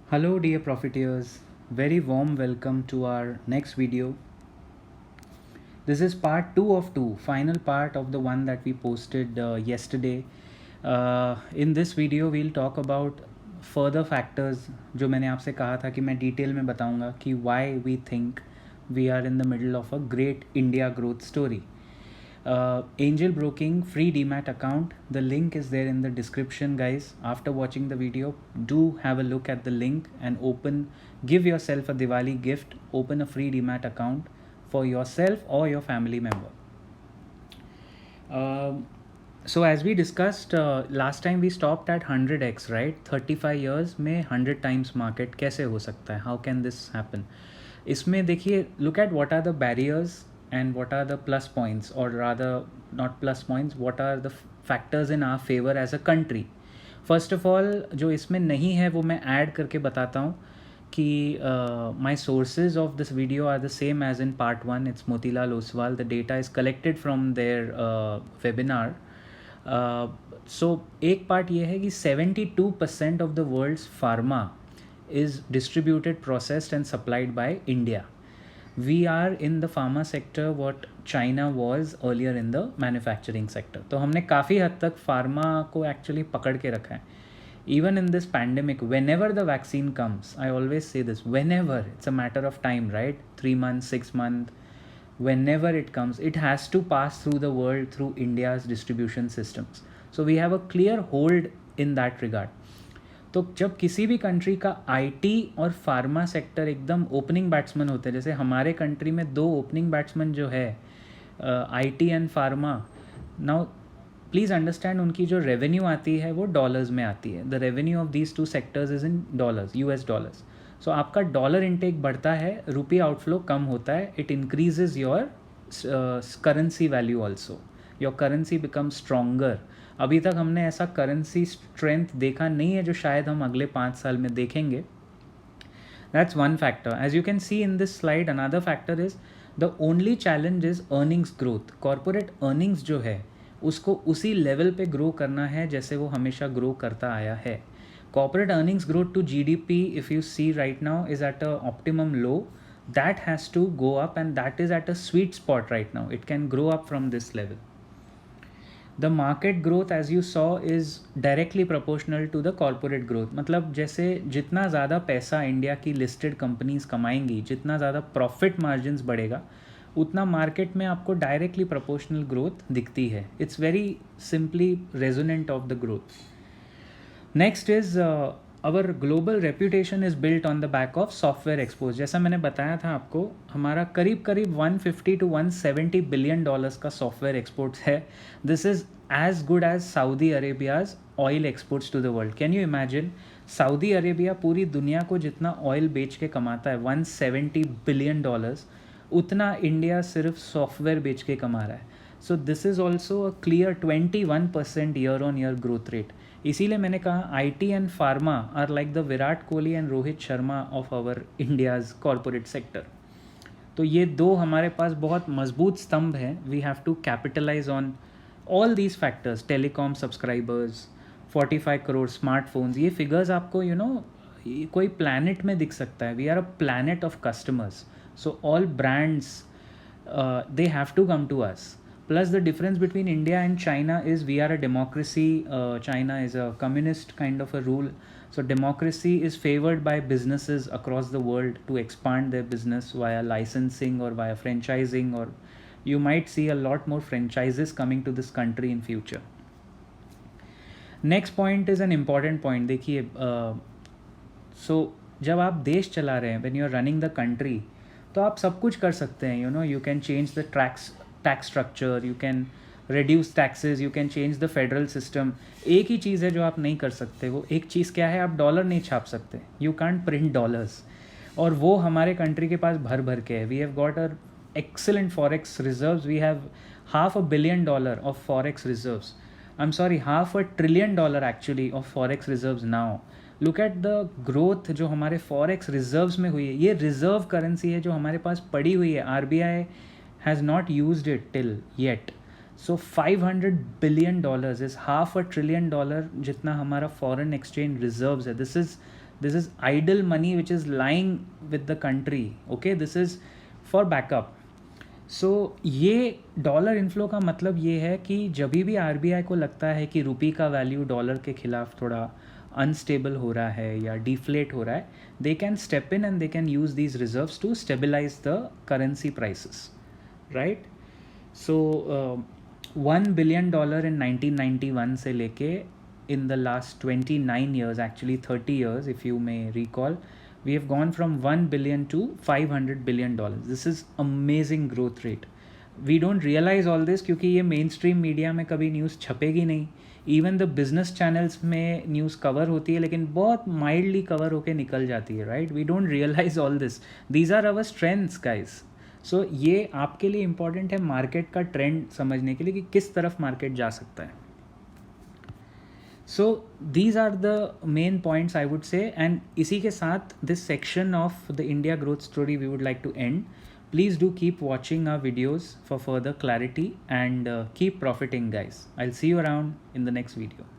Hello dear profiteers, very warm welcome to our next video. This is part 2 of 2, final part of the one that we posted yesterday. In this video we'll talk about further factors जो मैंने आपसे कहा था कि मैं detail में बताऊंगा कि why we think we are in the middle of a great India growth story. Angel Broking free demat account, the link is there in the description, guys. After watching the video, do have a look at the link and give yourself a Diwali gift, open a free demat account for yourself or your family member. So as we discussed last time, we stopped at 100x, right? 35 years में 100 times market कैसे हो सकता है? How can this happen? इसमें देखिए, look at what are the barriers and what are the plus points, or rather not plus points, what are the factors in our favor as a country. First of all, जो इसमें नहीं है वो मैं add करके बताता हूँ कि my sources of this video are the same as in part 1. It's Motilal Oswal. The data is collected from their webinar. So एक पार्ट ये है कि 72% of the world's pharma is distributed, processed and supplied by India. We are in the pharma sector what China was earlier in the manufacturing sector. तो हमने काफ़ी हद तक pharma को एक्चुअली पकड़ के रखा है. Even in this pandemic, whenever the vaccine comes, I always say this, whenever, it's a matter of time, right? 3 months, 6 months, whenever it comes, it has to pass through the world through India's distribution systems. So we have a clear hold in that regard. तो जब किसी भी country का IT और pharma sector एकदम opening batsman होते हैं, जैसे हमारे कंट्री में 2 ओपनिंग बैट्समैन जो है IT and pharma, now please understand उनकी जो रेवेन्यू आती है वो डॉलर्स में आती है. The revenue of these 2 sectors is in dollars, US dollars. So आपका डॉलर इनटेक बढ़ता है, रुपये आउटफ्लो कम होता है, it increases your currency value also, your currency become stronger. अभी तक हमने ऐसा करेंसी स्ट्रेंथ देखा नहीं है जो शायद हम अगले 5 साल में देखेंगे. That's one factor. As you can see in this slide, another factor is the only challenge is earnings growth. Corporate earnings जो है उसको उसी लेवल पे ग्रो करना है जैसे वो हमेशा ग्रो करता आया है. Corporate earnings growth to GDP, if you see right now, is at a optimum low. That has to go up, and that is at a sweet spot right now. It can grow up from this level. The market growth, as you saw, is directly proportional to the corporate growth. मतलब जैसे जितना ज़्यादा पैसा India की listed companies कमाएंगी, जितना ज़्यादा profit margins बढ़ेगा, उतना मार्केट में आपको डायरेक्टली प्रोपोर्शनल ग्रोथ दिखती है. It's very simply resonant of the growth. Next is our global reputation is built on the back of software expose. जैसा मैंने बताया था आपको, हमारा करीब 150 to 170 बिलियन डॉलर्स का सॉफ्टवेयर एक्सपोर्ट्स है. This is as good as Saudi Arabia's oil exports to the world. Can you imagine, Saudi Arabia पूरी दुनिया को जितना ऑयल बेच के कमाता है 170 बिलियन डॉलर्स, उतना इंडिया सिर्फ सॉफ्टवेयर बेच के कमा रहा है. So this is also a clear 21% year on year growth rate. इसीलिए मैंने कहा IT and pharma are like the Virat Kohli and Rohit Sharma of our India's corporate sector. तो ये 2 हमारे पास बहुत मजबूत स्तंभ हैं. We have to capitalise on all these factors. Telecom subscribers, 45 crore smartphones, ये फिगर्स आपको कोई प्लैनेट में दिख सकता है. We are a planet of customers. So all brands they have to come to us. Plus the difference between India and China is we are a democracy. China is a communist kind of a rule. So democracy is favored by businesses across the world to expand their business via licensing or via franchising, or you might see a lot more franchises coming to this country in future. Next point is an important point. देखिए, so जब आप देश चला रहे हैं, when you are running the country, तो आप सब कुछ कर सकते हैं. You can change the tax structure, you can reduce taxes, you can change the federal system. एक ही चीज़ है जो आप नहीं कर सकते. वो एक चीज़ क्या है, आप डॉलर नहीं छाप सकते. You can't print dollars. और वो हमारे कंट्री के पास भर भर के है. We have got a excellent forex reserves. We have $500 million of forex reserves. I'm sorry, $500 billion actually of forex reserves now. Look at the growth जो हमारे फॉरेक्स रिजर्व्स में हुई है. ये रिजर्व करेंसी है जो हमारे पास पड़ी हुई है. RBI has not used it till yet. So $500 billion is $500 billion जितना हमारा फॉरेन एक्सचेंज रिजर्व्स है. This is This is idle money which is lying with the country. Okay, this is for backup. सो ये dollar inflow का मतलब ये है कि जब भी आरबीआई को लगता है कि रुपी का वैल्यू डॉलर के खिलाफ थोड़ा अनस्टेबल हो रहा है या डिफ्लेट हो रहा है, they can step in and they can use these reserves to stabilise the currency prices, right. So $1 billion in 1991 से लेके in the last 29 years, actually 30 years if you may recall, we have gone from 1 billion to 500 billion dollars. This is amazing growth rate. We don't realize all this क्योंकि ये main stream media में कभी news छपेगी नहीं. Even the business channels में news cover होती है लेकिन बहुत माइल्डली कवर होके निकल जाती है, right. We don't realise all this. These are our strengths guys. So ये आपके लिए इम्पॉर्टेंट है मार्केट का ट्रेंड समझने के लिए कि किस तरफ मार्केट जा सकता है. So these are the main points I would say, and इसी के साथ this section of the India growth story we would like to end. Please do keep watching our videos for further clarity and keep profiting guys. I'll see you around in the next video.